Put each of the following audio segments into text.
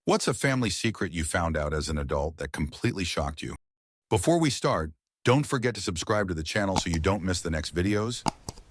What's a family secret you found out as an adult that completely shocked you? Before we start, don't forget to subscribe to the channel so you don't miss the next videos.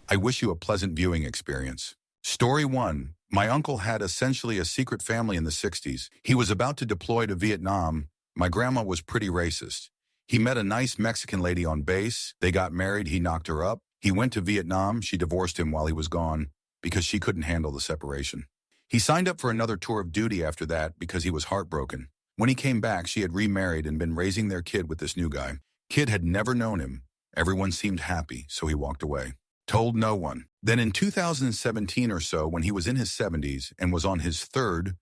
I wish you a pleasant viewing experience. Story 1. My uncle had essentially a secret family in the 60s. He was about to deploy to Vietnam. My grandma was pretty racist. He met a nice Mexican lady on base. They got married. He knocked her up. He went to Vietnam. She divorced him while he was gone because she couldn't handle the separation. He signed up for another tour of duty after that because he was heartbroken. When he came back, she had remarried and been raising their kid with this new guy. Kid had never known him. Everyone seemed happy, so he walked away. Told no one. Then in 2017 or so, when he was in his 70s and was on his fourth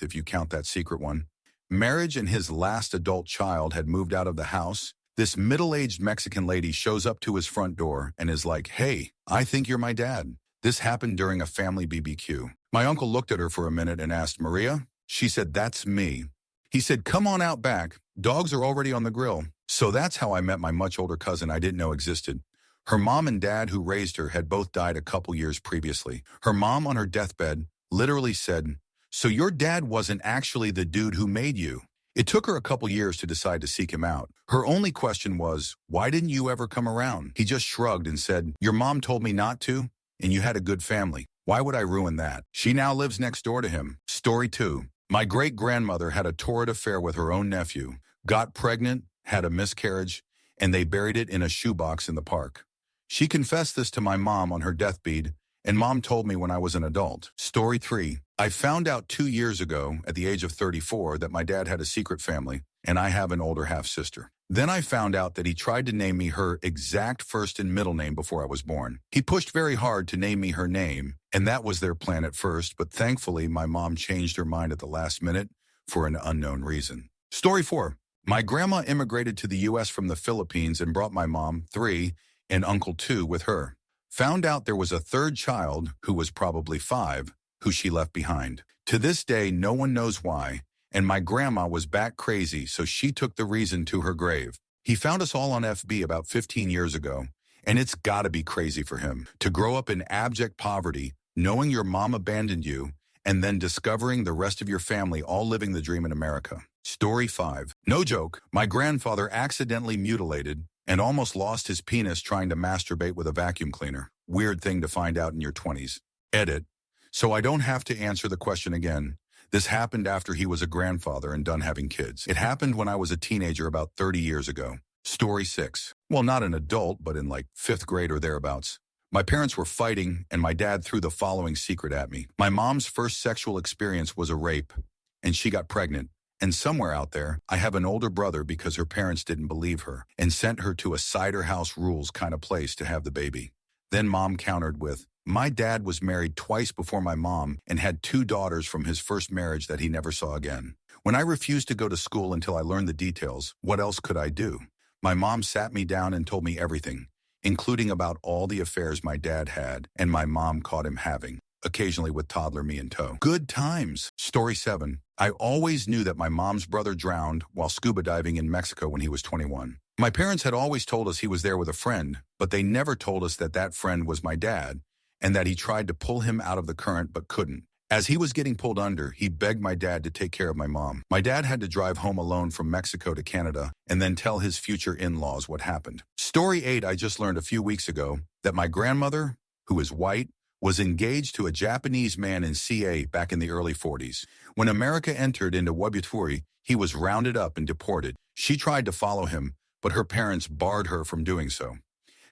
if you count that secret one, marriage and his last adult child had moved out of the house, this middle-aged Mexican lady shows up to his front door and is like, "Hey, I think you're my dad." This happened during a family BBQ. My uncle looked at her for a minute and asked, "Maria?" She said, "That's me." He said, "Come on out back. Dogs are already on the grill." So that's how I met my much older cousin I didn't know existed. Her mom and dad who raised her had both died a couple years previously. Her mom on her deathbed literally said, "So your dad wasn't actually the dude who made you." It took her a couple years to decide to seek him out. Her only question was, "Why didn't you ever come around?" He just shrugged and said, "Your mom told me not to, and you had a good family. Why would I ruin that?" She now lives next door to him. Story 2. My great-grandmother had a torrid affair with her own nephew, got pregnant, had a miscarriage, and they buried it in a shoebox in the park. She confessed this to my mom on her deathbed, and Mom told me when I was an adult. Story 3. I found out 2 years ago, at the age of 34, that my dad had a secret family, and I have an older half-sister. Then I found out that he tried to name me her exact first and middle name before I was born. He pushed very hard to name me her name, and that was their plan at first, but thankfully my mom changed her mind at the last minute for an unknown reason. Story 4. My grandma immigrated to the U.S. from the Philippines and brought my mom, 3, and uncle, 2, with her. Found out there was a third child, who was probably 5, who she left behind. To this day, no one knows why, and my grandma was bat crazy, so she took the reason to her grave. He found us all on FB about 15 years ago, and it's gotta be crazy for him to grow up in abject poverty, knowing your mom abandoned you, and then discovering the rest of your family all living the dream in America. Story 5. No joke, my grandfather accidentally mutilated and almost lost his penis trying to masturbate with a vacuum cleaner. Weird thing to find out in your 20s. Edit. So I don't have to answer the question again. This happened after he was a grandfather and done having kids. It happened when I was a teenager about 30 years ago. Story 6. Well, not an adult, but in like 5th grade or thereabouts. My parents were fighting, and my dad threw the following secret at me. My mom's first sexual experience was a rape, and she got pregnant. And somewhere out there, I have an older brother because her parents didn't believe her and sent her to a cider house rules kind of place to have the baby. Then Mom countered with, "My dad was married twice before my mom and had 2 daughters from his first marriage that he never saw again." When I refused to go to school until I learned the details, what else could I do? My mom sat me down and told me everything, including about all the affairs my dad had and my mom caught him having, occasionally with toddler me in tow. Good times. Story 7. I always knew that my mom's brother drowned while scuba diving in Mexico when he was 21. My parents had always told us he was there with a friend, but they never told us that that friend was my dad and that he tried to pull him out of the current but couldn't. As he was getting pulled under, he begged my dad to take care of my mom. My dad had to drive home alone from Mexico to Canada and then tell his future in-laws what happened. Story 8. I just learned a few weeks ago that my grandmother, who is white, was engaged to a Japanese man in CA back in the early 40s. When America entered into Wabuturi, he was rounded up and deported. She tried to follow him, but her parents barred her from doing so.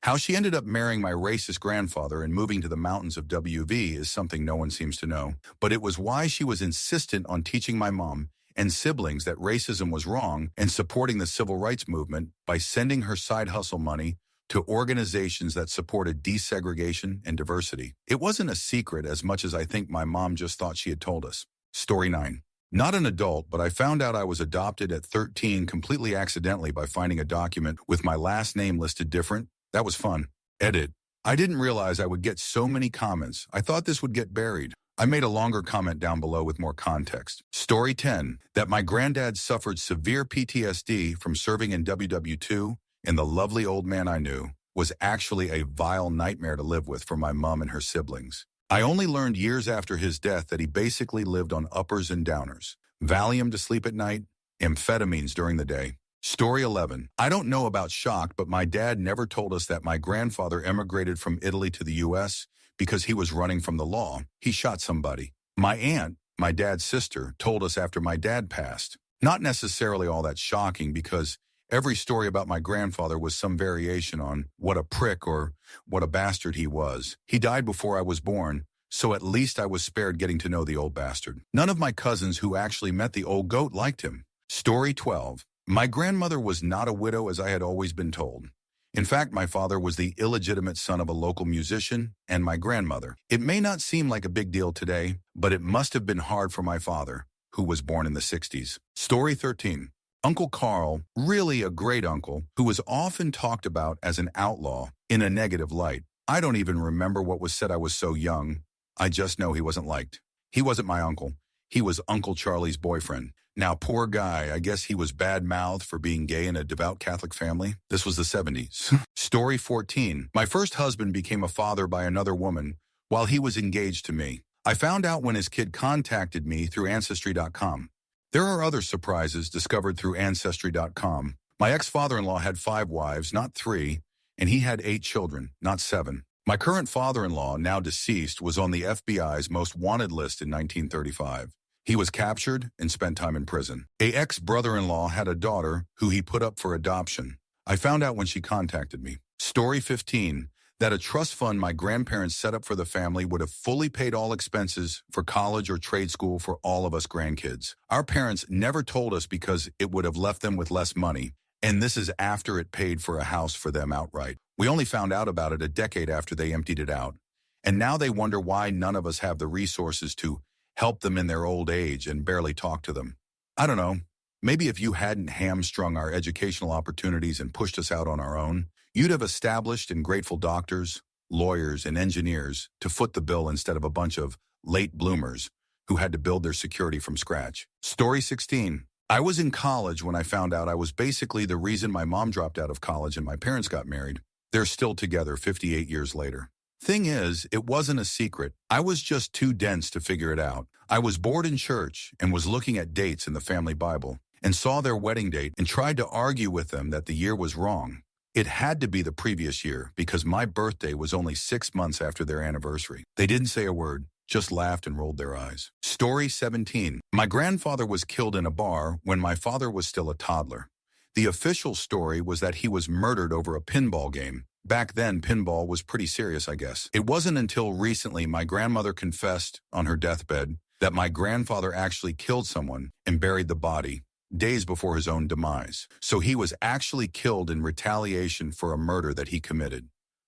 How she ended up marrying my racist grandfather and moving to the mountains of WV is something no one seems to know, but it was why she was insistent on teaching my mom and siblings that racism was wrong and supporting the civil rights movement by sending her side hustle money to organizations that supported desegregation and diversity. It wasn't a secret as much as I think my mom just thought she had told us. Story 9. Not an adult, but I found out I was adopted at 13 completely accidentally by finding a document with my last name listed different. That was fun. Edit. I didn't realize I would get so many comments. I thought this would get buried. I made a longer comment down below with more context. Story 10. That my granddad suffered severe PTSD from serving in WW2, and the lovely old man I knew was actually a vile nightmare to live with for my mom and her siblings. I only learned years after his death that he basically lived on uppers and downers. Valium to sleep at night, amphetamines during the day. Story 11. I don't know about shock, but my dad never told us that my grandfather emigrated from Italy to the U.S. because he was running from the law. He shot somebody. My aunt, my dad's sister, told us after my dad passed. Not necessarily all that shocking because every story about my grandfather was some variation on what a prick or what a bastard he was. He died before I was born, so at least I was spared getting to know the old bastard. None of my cousins who actually met the old goat liked him. Story 12. My grandmother was not a widow as I had always been told. In fact, my father was the illegitimate son of a local musician and my grandmother. It may not seem like a big deal today, but it must have been hard for my father, who was born in the 60s. Story 13. Uncle Carl, really a great uncle, who was often talked about as an outlaw in a negative light. I don't even remember what was said. I was so young. I just know he wasn't liked. He wasn't my uncle. He was Uncle Charlie's boyfriend. Now, poor guy, I guess he was bad-mouthed for being gay in a devout Catholic family. This was the 70s. Story 14. My first husband became a father by another woman while he was engaged to me. I found out when his kid contacted me through Ancestry.com. There are other surprises discovered through Ancestry.com. My ex-father-in-law had 5 wives, not 3, and he had 8 children, not 7. My current father-in-law, now deceased, was on the FBI's most wanted list in 1935. He was captured and spent time in prison. A ex-brother-in-law had a daughter who he put up for adoption. I found out when she contacted me. Story 15. That a trust fund my grandparents set up for the family would have fully paid all expenses for college or trade school for all of us grandkids. Our parents never told us because it would have left them with less money, and this is after it paid for a house for them outright. We only found out about it a decade after they emptied it out, and now they wonder why none of us have the resources to help them in their old age and barely talk to them. I don't know. Maybe if you hadn't hamstrung our educational opportunities and pushed us out on our own, you'd have established and grateful doctors, lawyers, and engineers to foot the bill instead of a bunch of late bloomers who had to build their security from scratch. Story 16. I was in college when I found out I was basically the reason my mom dropped out of college and my parents got married. They're still together 58 years later. Thing is, it wasn't a secret. I was just too dense to figure it out. I was bored in church and was looking at dates in the family Bible and saw their wedding date and tried to argue with them that the year was wrong. It had to be the previous year because my birthday was only 6 months after their anniversary. They didn't say a word, just laughed and rolled their eyes. Story 17. My grandfather was killed in a bar when my father was still a toddler. The official story was that he was murdered over a pinball game. Back then, pinball was pretty serious, I guess. It wasn't until recently my grandmother confessed on her deathbed that my grandfather actually killed someone and buried the body days before his own demise. So he was actually killed in retaliation for a murder that he committed.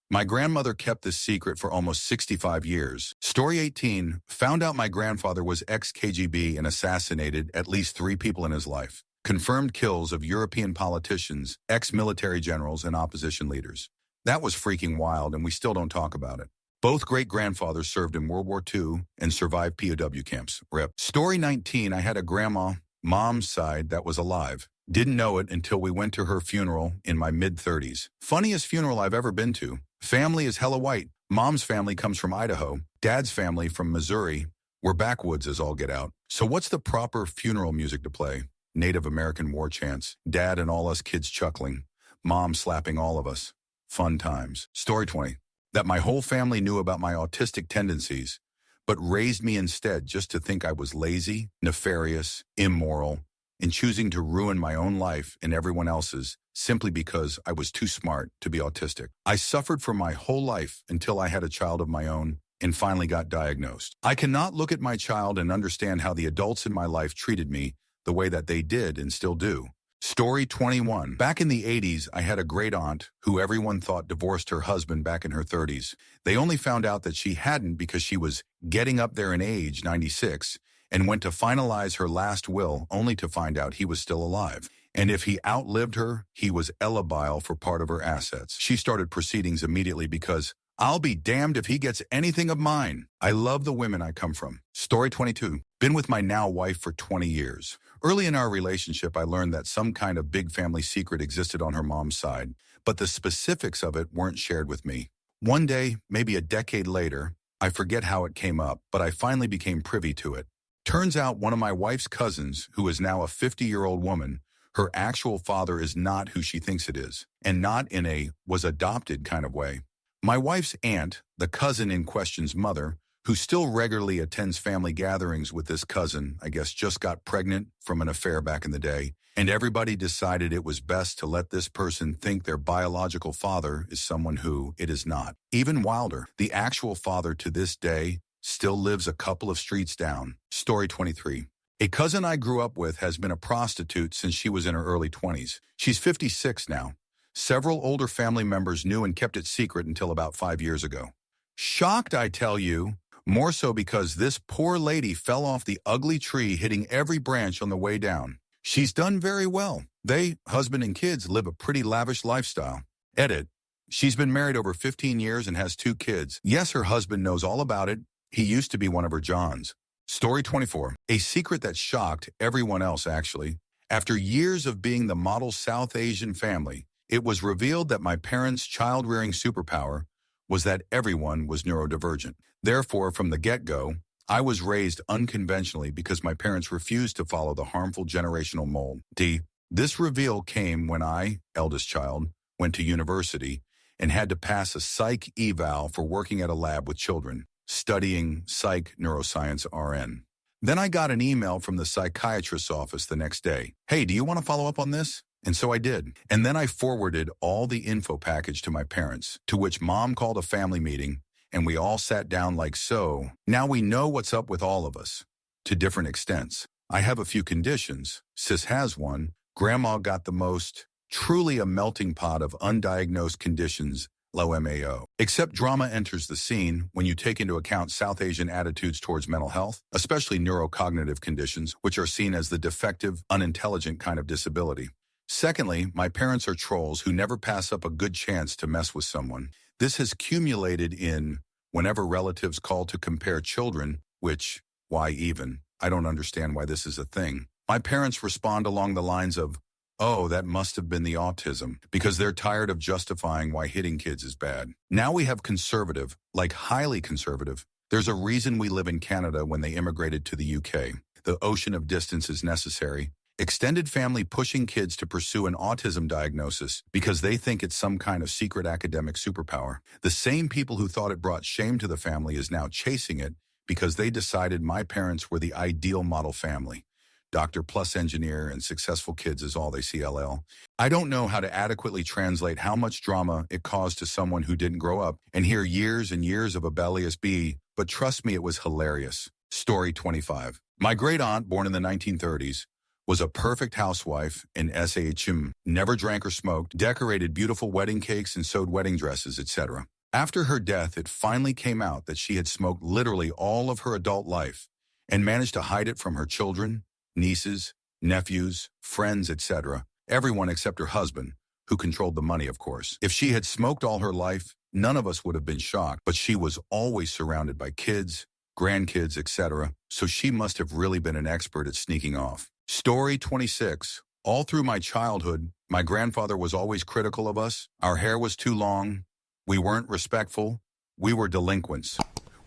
My grandmother kept this secret for almost 65 years. Story 18. Found out my grandfather was ex-KGB and assassinated at least 3 people in his life. Confirmed kills of European politicians, ex-military generals, and opposition leaders. That was freaking wild, and we still don't talk about it. Both great-grandfathers served in World War II and survived POW camps. RIP. Story 19. I had a grandma, mom's side, that was alive. Didn't know it until we went to her funeral in my mid-30s. Funniest funeral I've ever been to. Family is hella white. Mom's family comes from Idaho. Dad's family from Missouri. We're backwoods as all get out. So what's the proper funeral music to play? Native American war chants. Dad and all us kids chuckling. Mom slapping all of us. Fun times. Story 20. That my whole family knew about my autistic tendencies, but raised me instead just to think I was lazy, nefarious, immoral, and choosing to ruin my own life and everyone else's simply because I was too smart to be autistic. I suffered for my whole life until I had a child of my own and finally got diagnosed. I cannot look at my child and understand how the adults in my life treated me the way that they did and still do. Story 21. Back in the 80s, I had a great aunt who everyone thought divorced her husband back in her 30s. They only found out that she hadn't because she was getting up there in age, 96, and went to finalize her last will only to find out he was still alive. And if he outlived her, he was eligible for part of her assets. She started proceedings immediately because I'll be damned if he gets anything of mine. I love the women I come from. Story 22. Been with my now wife for 20 years. Early in our relationship, I learned that some kind of big family secret existed on her mom's side, but the specifics of it weren't shared with me. One day, maybe a decade later, I forget how it came up, but I finally became privy to it. Turns out one of my wife's cousins, who is now a 50-year-old woman, her actual father is not who she thinks it is, and not in a was adopted kind of way. My wife's aunt, the cousin in question's mother, who still regularly attends family gatherings with this cousin, I guess just got pregnant from an affair back in the day, and everybody decided it was best to let this person think their biological father is someone who it is not. Even wilder, the actual father to this day still lives a couple of streets down. Story 23. A cousin I grew up with has been a prostitute since she was in her early 20s. She's 56 now. Several older family members knew and kept it secret until about 5 years ago. Shocked, I tell you. More so because this poor lady fell off the ugly tree, hitting every branch on the way down. She's done very well. They, husband and kids, live a pretty lavish lifestyle. Edit. She's been married over 15 years and has 2 kids. Yes, her husband knows all about it. He used to be one of her Johns. Story 24. A secret that shocked everyone else, actually. After years of being the model South Asian family, it was revealed that my parents' child-rearing superpower was that everyone was neurodivergent. Therefore, from the get-go, I was raised unconventionally because my parents refused to follow the harmful generational mold. This reveal came when I, eldest child, went to university and had to pass a psych eval for working at a lab with children, studying psych neuroscience RN. Then I got an email from the psychiatrist's office the next day. Hey, do you want to follow up on this? And so I did. And then I forwarded all the info package to my parents, to which mom called a family meeting, and we all sat down like so. Now we know what's up with all of us, to different extents. I have a few conditions. Sis has one. Grandma got the most. Truly a melting pot of undiagnosed conditions, low MAO. Except drama enters the scene when you take into account South Asian attitudes towards mental health, especially neurocognitive conditions, which are seen as the defective, unintelligent kind of disability. Secondly, my parents are trolls who never pass up a good chance to mess with someone. This has accumulated in whenever relatives call to compare children, which, why even? I don't understand why this is a thing. My parents respond along the lines of, oh, that must have been the autism, because they're tired of justifying why hitting kids is bad. Now we have conservative, like highly conservative. There's a reason we live in Canada when they immigrated to the UK. The ocean of distance is necessary. Extended family pushing kids to pursue an autism diagnosis because they think it's some kind of secret academic superpower. The same people who thought it brought shame to the family is now chasing it because they decided my parents were the ideal model family. Doctor plus engineer and successful kids is all they see, LL. I don't know how to adequately translate how much drama it caused to someone who didn't grow up and hear years and years of rebellious B, but trust me, it was hilarious. Story 25. My great aunt, born in the 1930s, was a perfect housewife in SHM, never drank or smoked, decorated beautiful wedding cakes and sewed wedding dresses, etc. After her death, it finally came out that she had smoked literally all of her adult life and managed to hide it from her children, nieces, nephews, friends, etc., everyone except her husband, who controlled the money, of course. If she had smoked all her life, none of us would have been shocked, but she was always surrounded by kids, grandkids, etc., so she must have really been an expert at sneaking off. Story 26. All through my childhood, my grandfather was always critical of us. Our hair was too long. We weren't respectful. We were delinquents.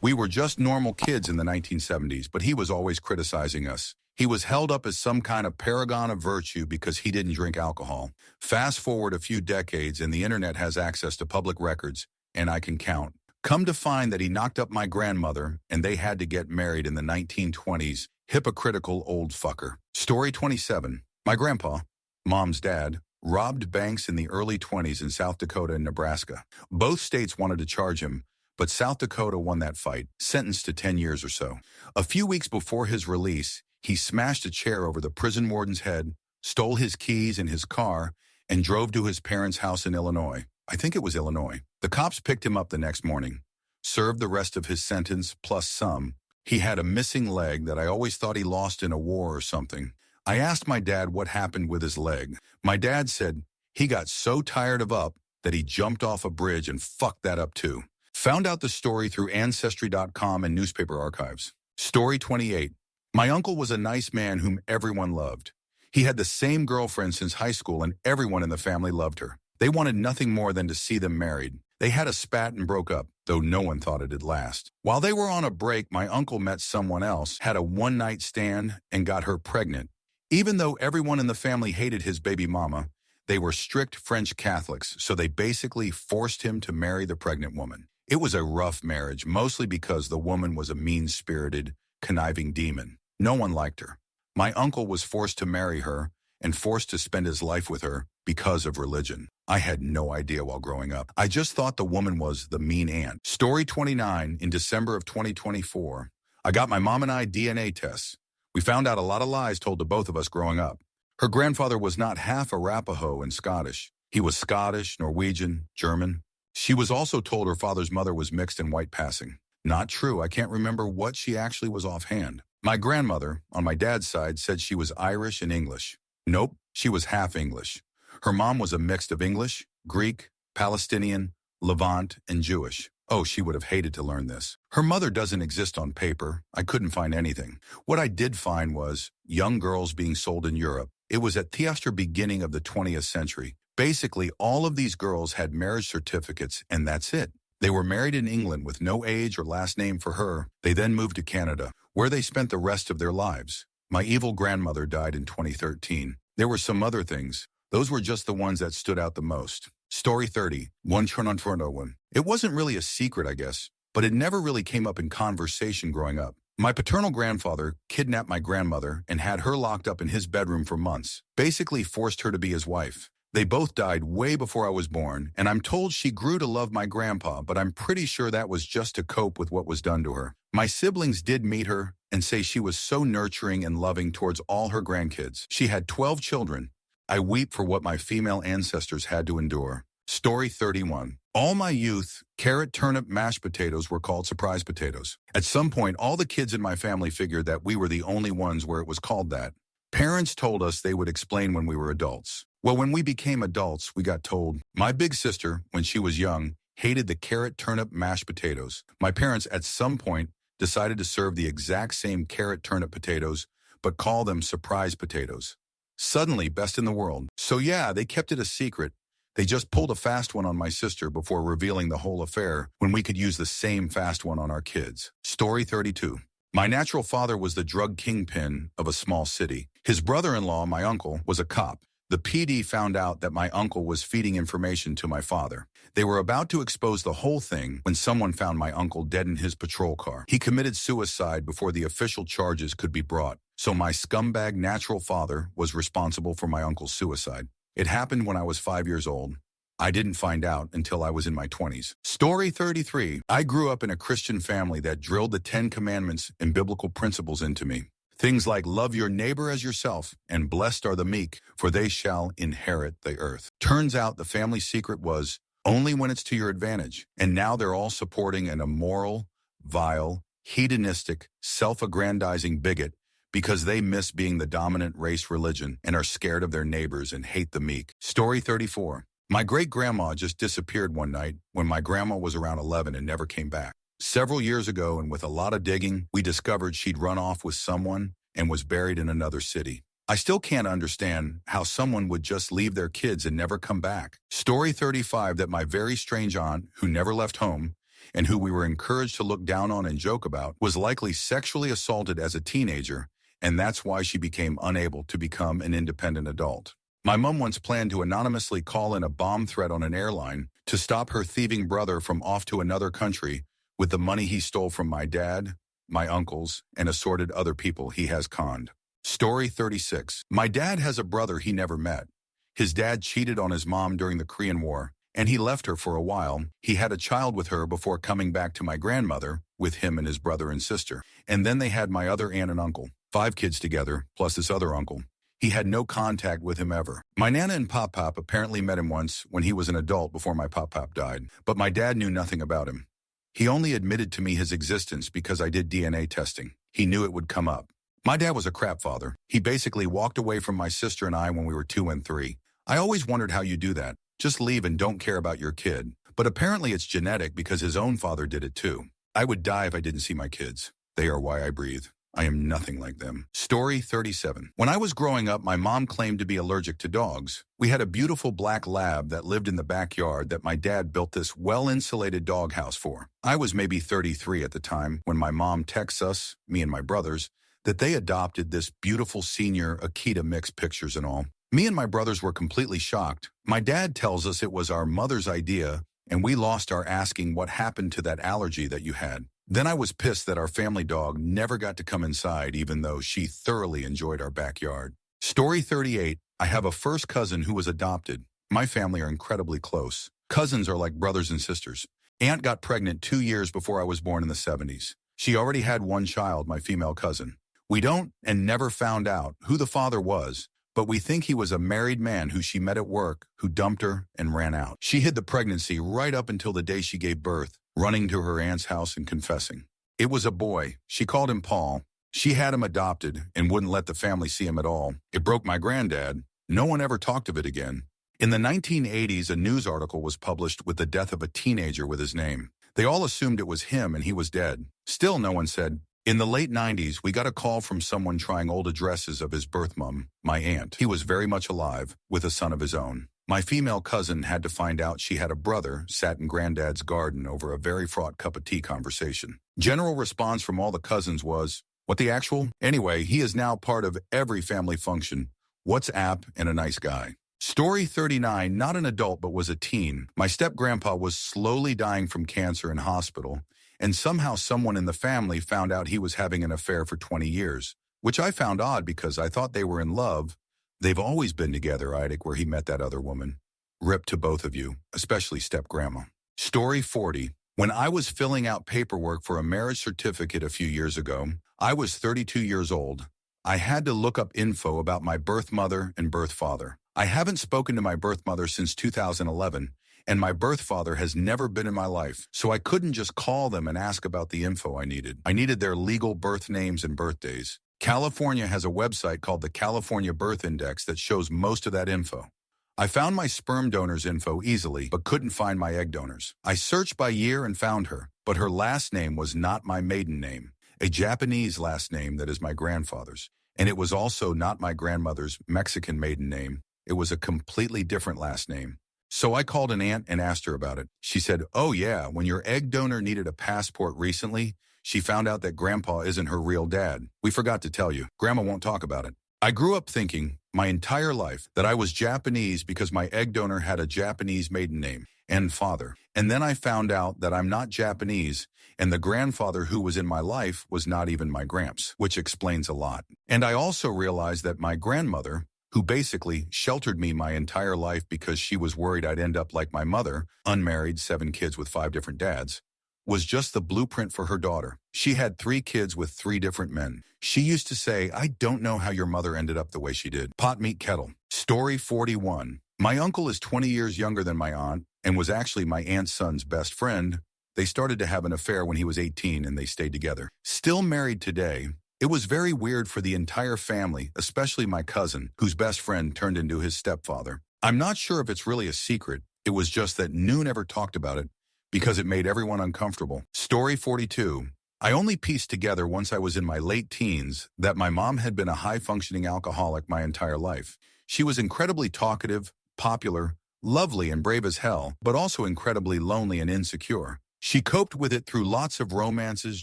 We were just normal kids in the 1970s, but he was always criticizing us. He was held up as some kind of paragon of virtue because he didn't drink alcohol. Fast forward a few decades and the internet has access to public records, and I can count. Come to find that he knocked up my grandmother, and they had to get married in the 1920s. Hypocritical old fucker. Story 27. My grandpa, mom's dad, robbed banks in the early 20s in South Dakota and Nebraska. Both states wanted to charge him, but South Dakota won that fight, sentenced to 10 years or so. A few weeks before his release, he smashed a chair over the prison warden's head, stole his keys and his car, and drove to his parents' house in Illinois. I think it was Illinois. The cops picked him up the next morning, served the rest of his sentence plus some. He had a missing leg that I always thought he lost in a war or something. I asked my dad what happened with his leg. My dad said he got so tired of up that he jumped off a bridge and fucked that up too. Found out the story through Ancestry.com and newspaper archives. Story 28. My uncle was a nice man whom everyone loved. He had the same girlfriend since high school and everyone in the family loved her. They wanted nothing more than to see them married. They had a spat and broke up. though no one thought it'd last. While they were on a break, my uncle met someone else, had a one-night stand, and got her pregnant. Even though everyone in the family hated his baby mama, they were strict French Catholics, so they basically forced him to marry the pregnant woman. It was a rough marriage, mostly because the woman was a mean-spirited, conniving demon. No one liked her. My uncle was forced to marry her and forced to spend his life with her because of religion. I had no idea while growing up. I just thought the woman was the mean aunt. Story 29, in December of 2024, I got my mom and I DNA tests. We found out a lot of lies told to both of us growing up. Her grandfather was not half Arapaho and Scottish. He was Scottish, Norwegian, German. She was also told her father's mother was mixed and white passing. Not true. I can't remember what she actually was offhand. My grandmother, on my dad's side, said she was Irish and English. Nope, she was half English. Her mom was a mix of English, Greek, Palestinian, Levant, and Jewish. Oh, she would have hated to learn this. Her mother doesn't exist on paper. I couldn't find anything. What I did find was young girls being sold in Europe. It was at the beginning of the 20th century. Basically, all of these girls had marriage certificates, and that's it. They were married in England with no age or last name for her. They then moved to Canada, where they spent the rest of their lives. My evil grandmother died in 2013. There were some other things. Those were just the ones that stood out the most. Story 30, one turn on one. It wasn't really a secret, I guess, but it never really came up in conversation growing up. My paternal grandfather kidnapped my grandmother and had her locked up in his bedroom for months, basically forced her to be his wife. They both died way before I was born, and I'm told she grew to love my grandpa, but I'm pretty sure that was just to cope with what was done to her. My siblings did meet her and say she was so nurturing and loving towards all her grandkids. She had 12 children. I weep for what my female ancestors had to endure. Story 31. All my youth, carrot, turnip, mashed potatoes were called surprise potatoes. At some point, all the kids in my family figured that we were the only ones where it was called that. Parents told us they would explain when we were adults. Well, when we became adults, we got told. My big sister, when she was young, hated the carrot, turnip, mashed potatoes. My parents, at some point, decided to serve the exact same carrot, turnip potatoes, but call them surprise potatoes. Suddenly, best in the world. So yeah, they kept it a secret. They just pulled a fast one on my sister before revealing the whole affair when we could use the same fast one on our kids. Story 32. My natural father was the drug kingpin of a small city. His brother-in-law, my uncle, was a cop. The PD found out that my uncle was feeding information to my father. They were about to expose the whole thing when someone found my uncle dead in his patrol car. He committed suicide before the official charges could be brought, so my scumbag natural father was responsible for my uncle's suicide. It happened when I was 5 years old. I didn't find out until I was in my 20s. Story 33. I grew up in a Christian family that drilled the 10 Commandments and biblical principles into me. Things like love your neighbor as yourself and blessed are the meek, for they shall inherit the earth. Turns out the family secret was only when it's to your advantage. And now they're all supporting an immoral, vile, hedonistic, self-aggrandizing bigot because they miss being the dominant race religion and are scared of their neighbors and hate the meek. Story 34. My great-grandma just disappeared one night when my grandma was around 11 and never came back. Several years ago, and with a lot of digging, we discovered she'd run off with someone and was buried in another city. I still can't understand how someone would just leave their kids and never come back. Story 35, that my very strange aunt, who never left home, and who we were encouraged to look down on and joke about, was likely sexually assaulted as a teenager, and that's why she became unable to become an independent adult. My mom once planned to anonymously call in a bomb threat on an airline to stop her thieving brother from off to another country with the money he stole from my dad, my uncles, and assorted other people he has conned. Story 36. My dad has a brother he never met. His dad cheated on his mom during the Korean War, and he left her for a while. He had a child with her before coming back to my grandmother with him and his brother and sister. And then they had my other aunt and uncle, 5 kids together, plus this other uncle. He had no contact with him ever. My Nana and Pop-Pop apparently met him once when he was an adult before my Pop-Pop died, but my dad knew nothing about him. He only admitted to me his existence because I did DNA testing. He knew it would come up. My dad was a crap father. He basically walked away from my sister and I when we were 2 and 3. I always wondered how you do that. Just leave and don't care about your kid. But apparently it's genetic because his own father did it too. I would die if I didn't see my kids. They are why I breathe. I am nothing like them. Story 37. When I was growing up, my mom claimed to be allergic to dogs. We had a beautiful black lab that lived in the backyard that my dad built this well-insulated doghouse for. I was maybe 33 at the time when my mom texts us, me and my brothers, that they adopted this beautiful senior Akita mix, pictures and all. Me and my brothers were completely shocked. My dad tells us it was our mother's idea, and we lost our asking what happened to that allergy that you had. Then I was pissed that our family dog never got to come inside, even though she thoroughly enjoyed our backyard. Story 38. I have a first cousin who was adopted. My family are incredibly close. Cousins are like brothers and sisters. Aunt got pregnant 2 years before I was born in the 70s. She already had one child, my female cousin. We don't and never found out who the father was, but we think he was a married man who she met at work, who dumped her and ran out. She hid the pregnancy right up until the day she gave birth, running to her aunt's house and confessing. It was a boy. She called him Paul. She had him adopted and wouldn't let the family see him at all. It broke my granddad. No one ever talked of it again. In the 1980s, a news article was published with the death of a teenager with his name. They all assumed it was him and he was dead. Still, no one said. In the late 90s, we got a call from someone trying old addresses of his birth mom, my aunt. He was very much alive, with a son of his own. My female cousin had to find out she had a brother sat in Granddad's garden over a very fraught cup of tea conversation. General response from all the cousins was, "What the actual?" Anyway, he is now part of every family function. WhatsApp and a nice guy. Story 39, not an adult but was a teen. My step-grandpa was slowly dying from cancer in hospital, and somehow someone in the family found out he was having an affair for 20 years, which I found odd because I thought they were in love. They've always been together, Idic, where he met that other woman. Rip to both of you, especially step-grandma. Story 40. When I was filling out paperwork for a marriage certificate a few years ago, I was 32 years old. I had to look up info about my birth mother and birth father. I haven't spoken to my birth mother since 2011, and my birth father has never been in my life, so I couldn't just call them and ask about the info I needed. I needed their legal birth names and birthdays. California has a website called the California Birth Index that shows most of that info. I found my sperm donor's info easily, but couldn't find my egg donors. I searched by year and found her, but her last name was not my maiden name, a Japanese last name that is my grandfather's, and it was also not my grandmother's Mexican maiden name. It was a completely different last name. So I called an aunt and asked her about it. She said, "Oh yeah, when your egg donor needed a passport recently, she found out that Grandpa isn't her real dad. We forgot to tell you. Grandma won't talk about it." I grew up thinking my entire life that I was Japanese because my egg donor had a Japanese maiden name and father. And then I found out that I'm not Japanese, and the grandfather who was in my life was not even my gramps, which explains a lot. And I also realized that my grandmother, who basically sheltered me my entire life because she was worried I'd end up like my mother, unmarried, 7 kids with 5 different dads, was just the blueprint for her daughter. She had 3 kids with 3 different men. She used to say, "I don't know how your mother ended up the way she did." Pot, meet, kettle. Story 41. My uncle is 20 years younger than my aunt and was actually my aunt's son's best friend. They started to have an affair when he was 18 and they stayed together. Still married today. It was very weird for the entire family, especially my cousin, whose best friend turned into his stepfather. I'm not sure if it's really a secret. It was just that no ever talked about it because it made everyone uncomfortable. Story 42. I only pieced together once I was in my late teens that my mom had been a high-functioning alcoholic my entire life. She was incredibly talkative, popular, lovely and brave as hell, but also incredibly lonely and insecure. She coped with it through lots of romances,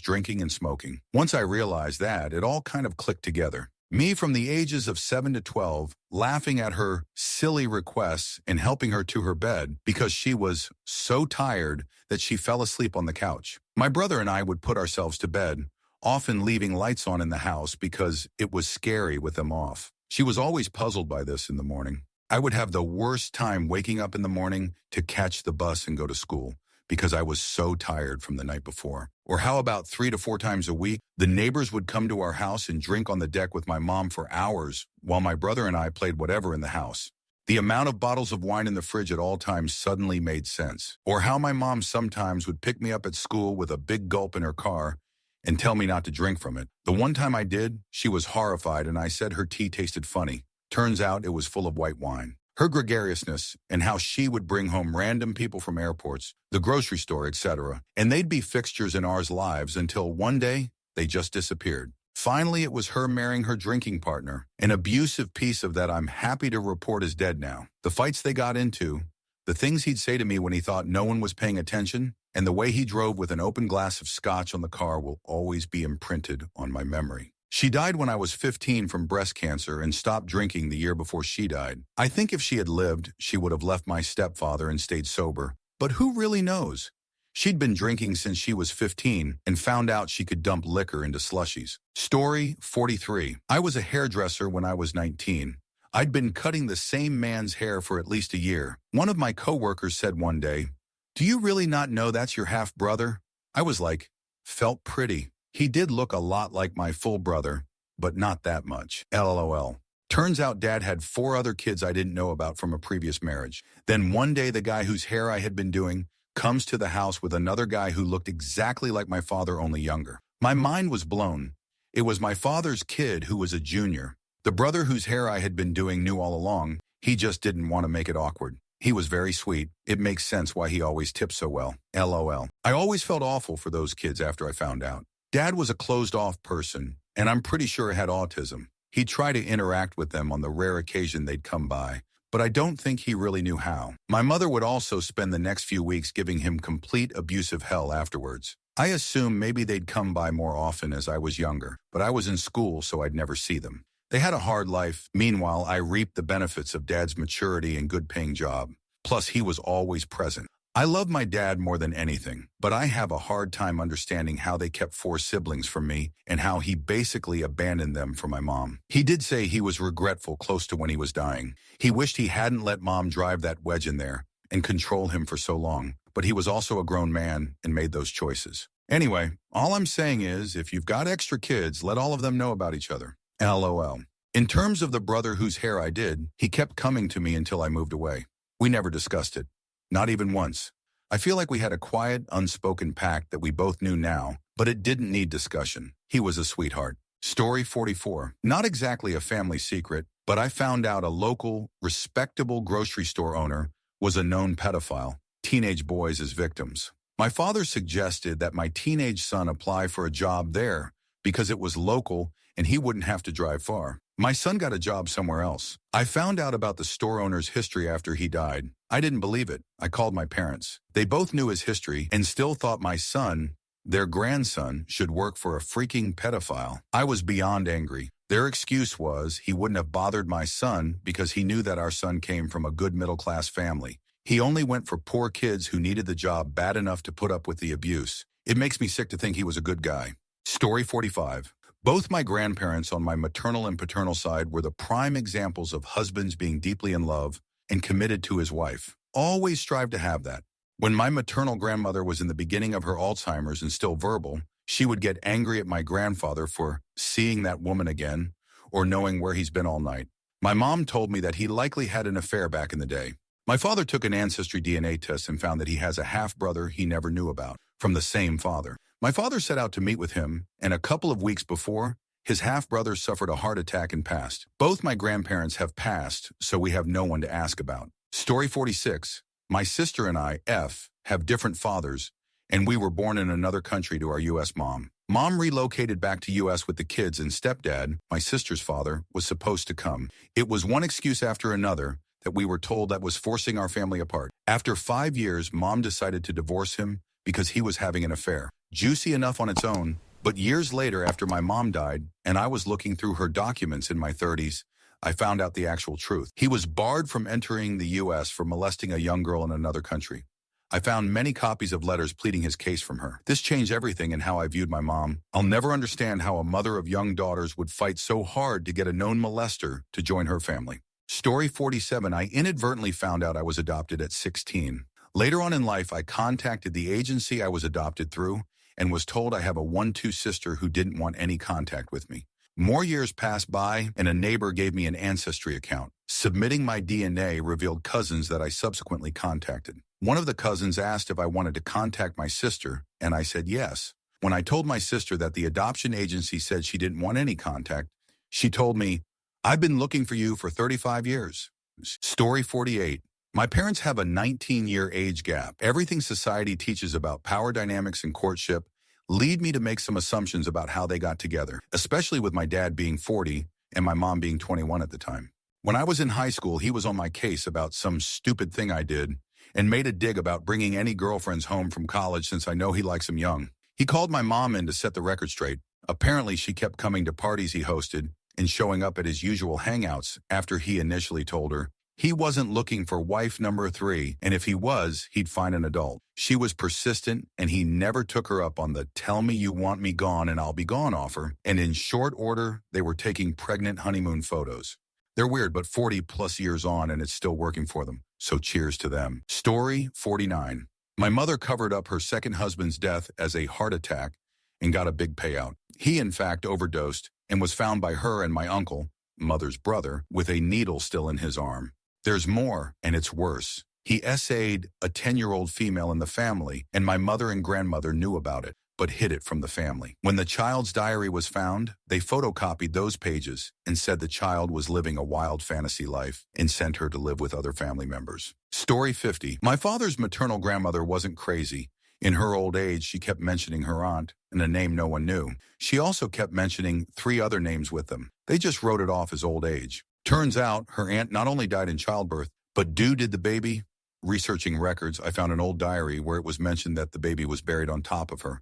drinking, and smoking. Once I realized that, it all kind of clicked together. Me from the ages of 7 to 12, laughing at her silly requests and helping her to her bed because she was so tired that she fell asleep on the couch. My brother and I would put ourselves to bed, often leaving lights on in the house because it was scary with them off. She was always puzzled by this in the morning. I would have the worst time waking up in the morning to catch the bus and go to school, because I was so tired from the night before. Or how about 3 to 4 times a week, the neighbors would come to our house and drink on the deck with my mom for hours while my brother and I played whatever in the house. The amount of bottles of wine in the fridge at all times suddenly made sense. Or how my mom sometimes would pick me up at school with a big gulp in her car and tell me not to drink from it. The one time I did, she was horrified and I said her tea tasted funny. Turns out it was full of white wine. Her gregariousness and how she would bring home random people from airports, the grocery store, etc., and they'd be fixtures in our lives until one day they just disappeared. Finally, it was her marrying her drinking partner, an abusive piece of that I'm happy to report is dead now. The fights they got into, the things he'd say to me when he thought no one was paying attention, and the way he drove with an open glass of scotch on the car will always be imprinted on my memory. She died when I was 15 from breast cancer and stopped drinking the year before she died. I think if she had lived, she would have left my stepfather and stayed sober. But who really knows? She'd been drinking since she was 15 and found out she could dump liquor into slushies. Story 43. I was a hairdresser when I was 19. I'd been cutting the same man's hair for at least a year. One of my coworkers said one day, "Do you really not know that's your half-brother?" I was like, felt pretty. He did look a lot like my full brother, but not that much. LOL. Turns out Dad had 4 other kids I didn't know about from a previous marriage. Then one day the guy whose hair I had been doing comes to the house with another guy who looked exactly like my father, only younger. My mind was blown. It was my father's kid who was a junior. The brother whose hair I had been doing knew all along. He just didn't want to make it awkward. He was very sweet. It makes sense why he always tipped so well. LOL. I always felt awful for those kids after I found out. Dad was a closed-off person, and I'm pretty sure had autism. He'd try to interact with them on the rare occasion they'd come by, but I don't think he really knew how. My mother would also spend the next few weeks giving him complete abusive hell afterwards. I assume maybe they'd come by more often as I was younger, but I was in school, so I'd never see them. They had a hard life. Meanwhile, I reaped the benefits of Dad's maturity and good-paying job. Plus, he was always present. I love my dad more than anything, but I have a hard time understanding how they kept 4 siblings from me and how he basically abandoned them for my mom. He did say he was regretful close to when he was dying. He wished he hadn't let Mom drive that wedge in there and control him for so long, but he was also a grown man and made those choices. Anyway, all I'm saying is, if you've got extra kids, let all of them know about each other. LOL. In terms of the brother whose hair I did, he kept coming to me until I moved away. We never discussed it. Not even once. I feel like we had a quiet, unspoken pact that we both knew now, but it didn't need discussion. He was a sweetheart. Story 44. Not exactly a family secret, but I found out a local, respectable grocery store owner was a known pedophile, teenage boys as victims. My father suggested that my teenage son apply for a job there because it was local and he wouldn't have to drive far. My son got a job somewhere else. I found out about the store owner's history after he died. I didn't believe it. I called my parents. They both knew his history and still thought my son, their grandson, should work for a freaking pedophile. I was beyond angry. Their excuse was he wouldn't have bothered my son because he knew that our son came from a good middle-class family. He only went for poor kids who needed the job bad enough to put up with the abuse. It makes me sick to think he was a good guy. Story 45. Both my grandparents on my maternal and paternal side were the prime examples of husbands being deeply in love and committed to his wife. Always strive to have that. When my maternal grandmother was in the beginning of her Alzheimer's and still verbal, she would get angry at my grandfather for seeing that woman again or knowing where he's been all night. My mom told me that he likely had an affair back in the day. My father took an ancestry DNA test and found that he has a half-brother he never knew about from the same father. My father set out to meet with him, and a couple of weeks before, his half-brother suffered a heart attack and passed. Both my grandparents have passed, so we have no one to ask about. Story 46. My sister and I, F, have different fathers, and we were born in another country to our U.S. mom. Mom relocated back to U.S. with the kids, and stepdad, my sister's father, was supposed to come. It was one excuse after another that we were told that was forcing our family apart. After 5 years, Mom decided to divorce him because he was having an affair. Juicy enough on its own, but years later after my mom died, and I was looking through her documents in my 30s, I found out the actual truth. He was barred from entering the U.S. for molesting a young girl in another country. I found many copies of letters pleading his case from her. This changed everything in how I viewed my mom. I'll never understand how a mother of young daughters would fight so hard to get a known molester to join her family. Story 47. I inadvertently found out I was adopted at 16. Later on in life, I contacted the agency I was adopted through and was told I have a 1-2 sister who didn't want any contact with me. More years passed by, and a neighbor gave me an ancestry account. Submitting my DNA revealed cousins that I subsequently contacted. One of the cousins asked if I wanted to contact my sister, and I said yes. When I told my sister that the adoption agency said she didn't want any contact, she told me, "I've been looking for you for 35 years. Story 48. My parents have a 19-year age gap. Everything society teaches about power dynamics and courtship lead me to make some assumptions about how they got together, especially with my dad being 40 and my mom being 21 at the time. When I was in high school, he was on my case about some stupid thing I did and made a dig about bringing any girlfriends home from college since I know he likes them young. He called my mom in to set the record straight. Apparently, she kept coming to parties he hosted and showing up at his usual hangouts after he initially told her he wasn't looking for wife number 3, and if he was, he'd find an adult. She was persistent, and he never took her up on the tell me you want me gone and I'll be gone offer, and in short order, they were taking pregnant honeymoon photos. They're weird, but 40 plus years on and it's still working for them. So cheers to them. Story 49. My mother covered up her second husband's death as a heart attack and got a big payout. He, in fact, overdosed and was found by her and my uncle, mother's brother, with a needle still in his arm. There's more, and it's worse. He essayed a 10-year-old female in the family, and my mother and grandmother knew about it, but hid it from the family. When the child's diary was found, they photocopied those pages and said the child was living a wild fantasy life and sent her to live with other family members. Story 50. My father's maternal grandmother wasn't crazy. In her old age, she kept mentioning her aunt and a name no one knew. She also kept mentioning 3 other names with them. They just wrote it off as old age. Turns out her aunt not only died in childbirth, but did the baby. Researching records, I found an old diary where it was mentioned that the baby was buried on top of her.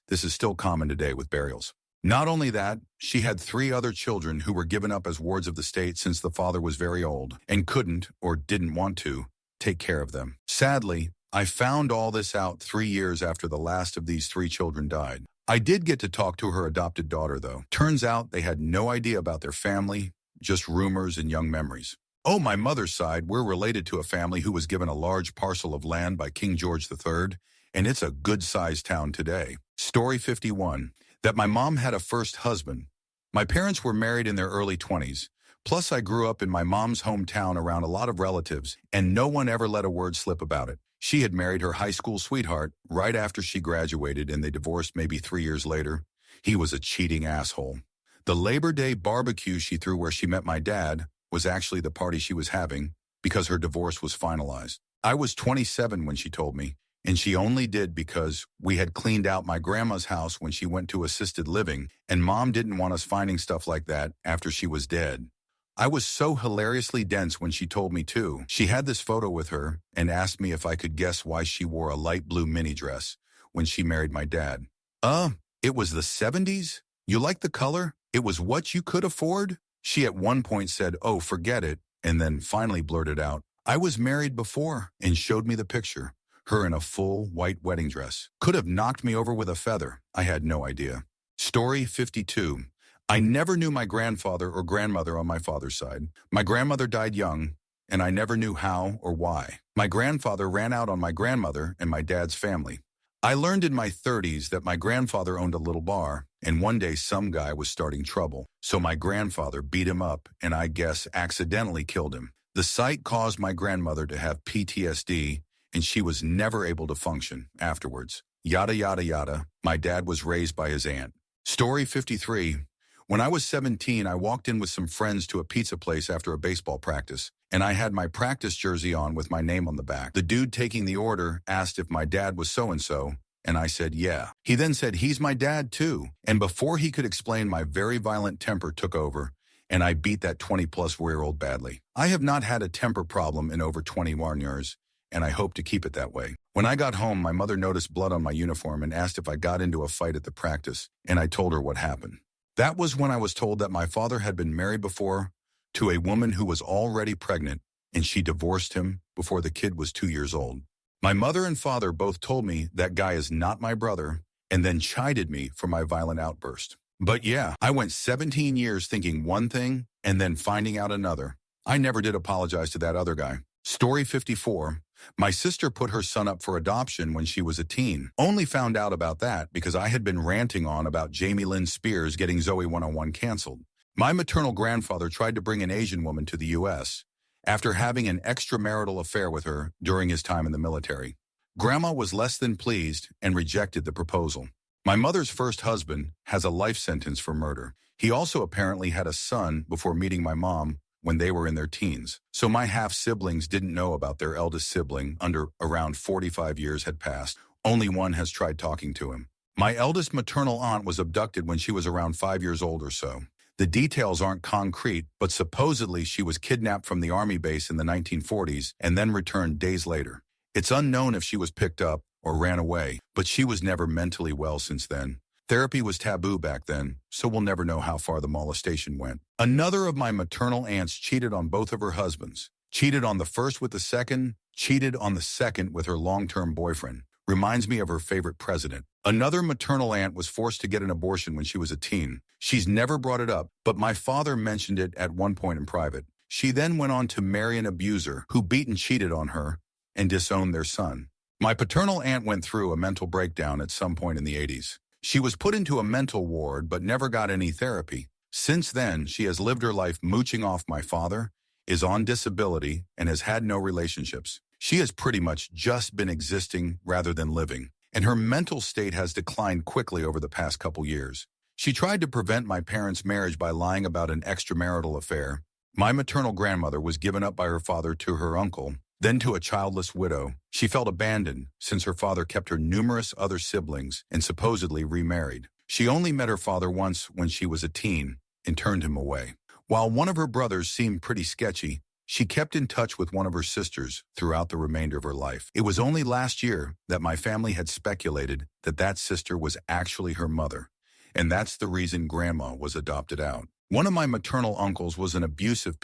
This is still common today with burials. Not only that, she had 3 other children who were given up as wards of the state since the father was very old and couldn't, or didn't want to, take care of them. Sadly, I found all this out 3 years after the last of these 3 children died. I did get to talk to her adopted daughter, though. Turns out they had no idea about their family, just rumors and young memories. Oh, my mother's side, we're related to a family who was given a large parcel of land by King George III, and it's a good-sized town today. Story 51. That my mom had a first husband. My parents were married in their early 20s. Plus, I grew up in my mom's hometown around a lot of relatives, and no one ever let a word slip about it. She had married her high school sweetheart right after she graduated, and they divorced maybe 3 years later. He was a cheating asshole. The Labor Day barbecue she threw where she met my dad was actually the party she was having because her divorce was finalized. I was 27 when she told me, and she only did because we had cleaned out my grandma's house when she went to assisted living, and Mom didn't want us finding stuff like that after she was dead. I was so hilariously dense when she told me too. She had this photo with her and asked me if I could guess why she wore a light blue mini dress when she married my dad. It was the 70s? You like the color? It was what you could afford? She at one point said, oh, forget it, and then finally blurted out, I was married before, and showed me the picture. Her in a full white wedding dress. Could have knocked me over with a feather. I had no idea. Story 52. I never knew my grandfather or grandmother on my father's side. My grandmother died young, and I never knew how or why. My grandfather ran out on my grandmother and my dad's family. I learned in my 30s that my grandfather owned a little bar, and one day some guy was starting trouble. So my grandfather beat him up and I guess accidentally killed him. The sight caused my grandmother to have PTSD, and she was never able to function afterwards. Yada, yada, yada. My dad was raised by his aunt. Story 53. When I was 17, I walked in with some friends to a pizza place after a baseball practice, and I had my practice jersey on with my name on the back. The dude taking the order asked if my dad was so-and-so, and I said, yeah. He then said, he's my dad too. And before he could explain, my very violent temper took over, and I beat that 20-plus-year-old badly. I have not had a temper problem in over 21 years, and I hope to keep it that way. When I got home, my mother noticed blood on my uniform and asked if I got into a fight at the practice, and I told her what happened. That was when I was told that my father had been married before to a woman who was already pregnant, and she divorced him before the kid was 2 years old. My mother and father both told me that guy is not my brother, and then chided me for my violent outburst. But yeah, I went 17 years thinking one thing and then finding out another. I never did apologize to that other guy. Story 54. My sister put her son up for adoption when she was a teen. Only found out about that because I had been ranting on about Jamie Lynn Spears getting Zoe 101 canceled. My maternal grandfather tried to bring an Asian woman to the U.S. after having an extramarital affair with her during his time in the military. Grandma was less than pleased and rejected the proposal. My mother's first husband has a life sentence for murder. He also apparently had a son before meeting my mom when they were in their teens. So my half-siblings didn't know about their eldest sibling under around 45 years had passed. Only one has tried talking to him. My eldest maternal aunt was abducted when she was around 5 years old or so. The details aren't concrete, but supposedly she was kidnapped from the army base in the 1940s and then returned days later. It's unknown if she was picked up or ran away, but she was never mentally well since then. Therapy was taboo back then, so we'll never know how far the molestation went. Another of my maternal aunts cheated on both of her husbands. Cheated on the first with the second, cheated on the second with her long-term boyfriend. Reminds me of her favorite president. Another maternal aunt was forced to get an abortion when she was a teen. She's never brought it up, but my father mentioned it at one point in private. She then went on to marry an abuser who beat and cheated on her and disowned their son. My paternal aunt went through a mental breakdown at some point in the 80s. She was put into a mental ward but never got any therapy. Since then, she has lived her life mooching off my father, is on disability, and has had no relationships. She has pretty much just been existing rather than living, and her mental state has declined quickly over the past couple years. She tried to prevent my parents' marriage by lying about an extramarital affair. My maternal grandmother was given up by her father to her uncle, then to a childless widow. She felt abandoned since her father kept her numerous other siblings and supposedly remarried. She only met her father once when she was a teen and turned him away. While one of her brothers seemed pretty sketchy, she kept in touch with one of her sisters throughout the remainder of her life. It was only last year that my family had speculated that that sister was actually her mother, and that's the reason Grandma was adopted out. One of my maternal uncles was an abusive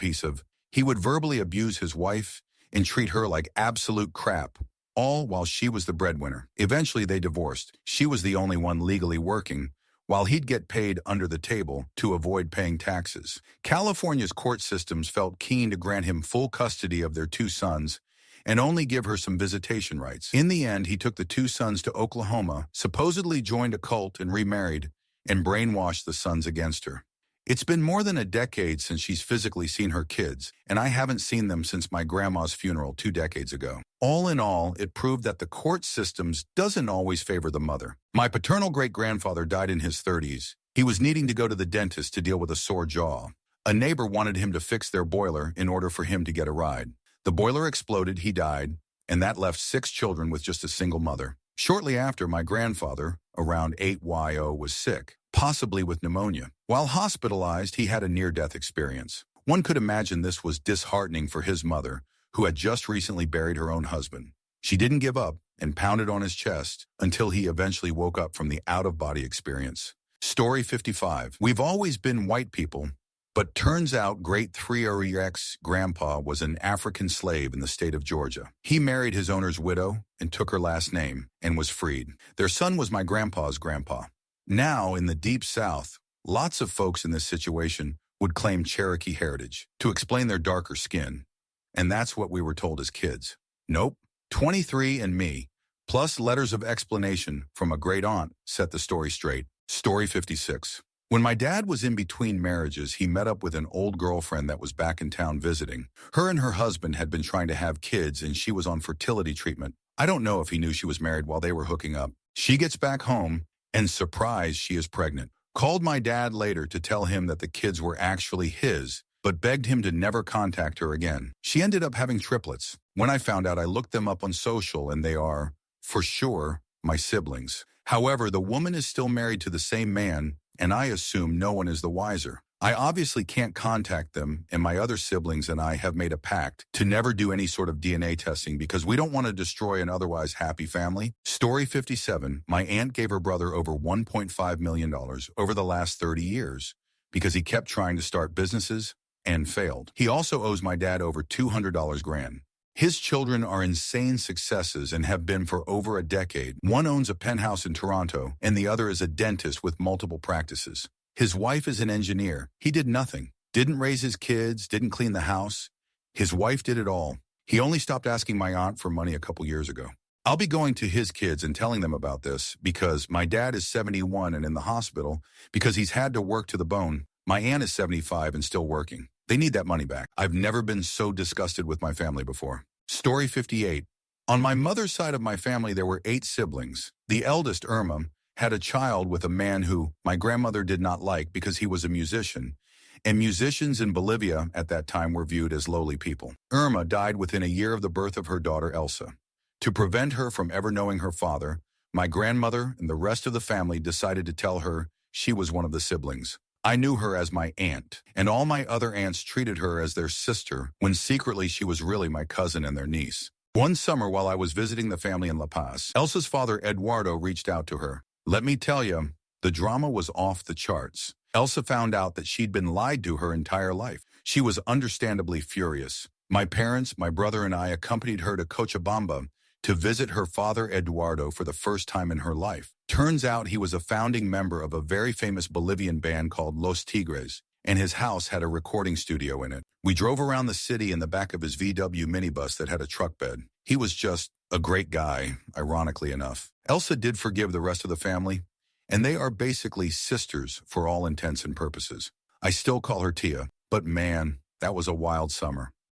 he would verbally abuse his wife and treat her like absolute crap, all while she was the breadwinner. Eventually they divorced. She was the only one legally working, while he'd get paid under the table to avoid paying taxes. California's court systems felt keen to grant him full custody of their 2 sons and only give her some visitation rights. In the end, he took the 2 sons to Oklahoma, supposedly joined a cult and remarried, and brainwashed the sons against her. It's been more than a decade since she's physically seen her kids, and I haven't seen them since my grandma's funeral 2 decades ago. All in all, it proved that the court systems doesn't always favor the mother. My paternal great-grandfather died in his 30s. He was needing to go to the dentist to deal with a sore jaw. A neighbor wanted him to fix their boiler in order for him to get a ride. The boiler exploded, he died, and that left 6 children with just a single mother. Shortly after, my grandfather, around 8YO, was sick, possibly with pneumonia. While hospitalized, he had a near-death experience. One could imagine this was disheartening for his mother, who had just recently buried her own husband. She didn't give up and pounded on his chest until he eventually woke up from the out-of-body experience. Story 55. We've always been white people, but turns out great 3REX grandpa was an African slave in the state of Georgia. He married his owner's widow and took her last name and was freed. Their son was my grandpa's grandpa. Now, in the Deep South, lots of folks in this situation would claim Cherokee heritage to explain their darker skin. And that's what we were told as kids. Nope. 23andMe, plus letters of explanation from a great aunt, set the story straight. Story 56. When my dad was in between marriages, he met up with an old girlfriend that was back in town visiting. Her and her husband had been trying to have kids, and she was on fertility treatment. I don't know if he knew she was married while they were hooking up. She gets back home, and surprised, she is pregnant. Called my dad later to tell him that the kids were actually his, but begged him to never contact her again. She ended up having triplets. When I found out, I looked them up on social, and they are, for sure, my siblings. However, the woman is still married to the same man, and I assume no one is the wiser. I obviously can't contact them, and my other siblings and I have made a pact to never do any sort of DNA testing because we don't want to destroy an otherwise happy family. Story 57. My aunt gave her brother over $1.5 million over the last 30 years because he kept trying to start businesses and failed. He also owes my dad over $200 grand. His children are insane successes and have been for over a decade. One owns a penthouse in Toronto, and the other is a dentist with multiple practices. His wife is an engineer. He did nothing. Didn't raise his kids, didn't clean the house. His wife did it all. He only stopped asking my aunt for money a couple years ago. I'll be going to his kids and telling them about this because my dad is 71 and in the hospital because he's had to work to the bone. My aunt is 75 and still working. They need that money back. I've never been so disgusted with my family before. Story 58. On my mother's side of my family, there were 8 siblings. The eldest, Irma, had a child with a man who my grandmother did not like because he was a musician, and musicians in Bolivia at that time were viewed as lowly people. Irma died within a year of the birth of her daughter Elsa. To prevent her from ever knowing her father, My grandmother and the rest of the family decided to tell her she was one of the siblings. I knew her as my aunt, and all my other aunts treated her as their sister when secretly she was really my cousin and their niece. One summer while I was visiting the family in La Paz, Elsa's father Eduardo reached out to her. Let me tell you, the drama was off the charts. Elsa found out that she'd been lied to her entire life. She was understandably furious. My parents, my brother, and I accompanied her to Cochabamba to visit her father Eduardo for the first time in her life. Turns out he was a founding member of a very famous Bolivian band called Los Tigres, and his house had a recording studio in it. We drove around the city in the back of his VW minibus that had a truck bed. He was just a great guy, ironically enough. Elsa did forgive the rest of the family, and they are basically sisters for all intents and purposes. I still call her Tia, but man, that was a wild summer.